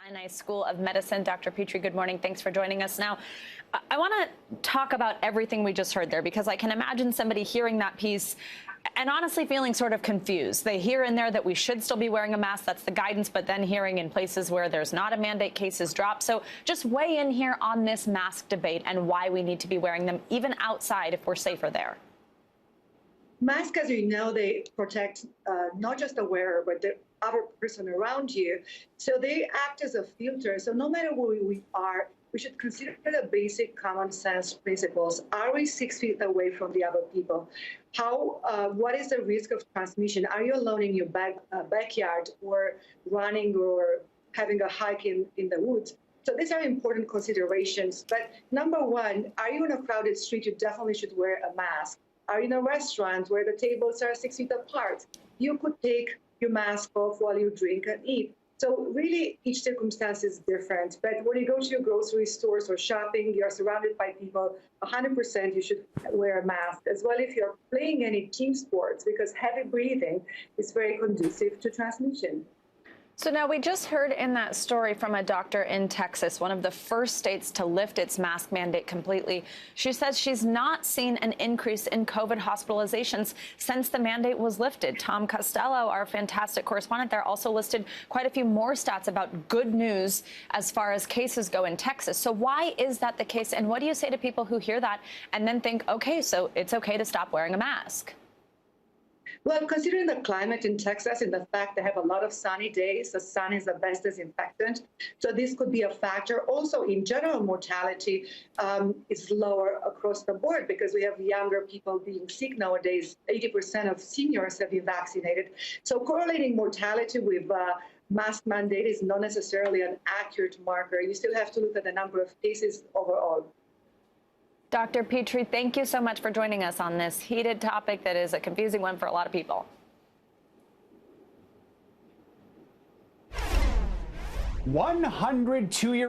Sinai School of Medicine. Dr. Petre, good morning. Thanks for joining us. Now, I want to talk about everything we just heard there, because I can imagine somebody hearing that piece and honestly feeling sort of confused. They hear in there that we should still be wearing a mask. That's the guidance. But then hearing in places where there's not a mandate, cases drop. So just weigh in here on this mask debate and why we need to be wearing them even outside if we're safer there. Masks, as you know, they protect not just the wearer, but the other person around you. So they act as a filter. So no matter where we are, we should consider the basic common sense principles. Are we 6 feet away from the other people? What is the risk of transmission? Are you alone in your backyard or running or having a hike in the woods? So these are important considerations. But number one, are you in a crowded street? You definitely should wear a mask. Are you in a restaurant where the tables are 6 feet apart? You could take your mask off while you drink and eat. So really, each circumstance is different. But when you go to your grocery stores or shopping, you're surrounded by people, 100% you should wear a mask. As well, if you're playing any team sports, because heavy breathing is very conducive to transmission. So now we just heard in that story from a doctor in Texas, one of the first states to lift its mask mandate completely. She says she's not seen an increase in COVID hospitalizations since the mandate was lifted. Tom Costello, our fantastic correspondent there, also listed quite a few more stats about good news as far as cases go in Texas. So why is that the case? And what do you say to people who hear that and then think, OK, so it's OK to stop wearing a mask? Well, considering the climate in Texas and the fact they have a lot of sunny days, the sun is the best disinfectant. So this could be a factor. Also, in general, mortality is lower across the board because we have younger people being sick nowadays. 80% of seniors have been vaccinated. So correlating mortality with mask mandate is not necessarily an accurate marker. You still have to look at the number of cases overall. Dr. Petre, thank you so much for joining us on this heated topic that is a confusing one for a lot of people. 102-year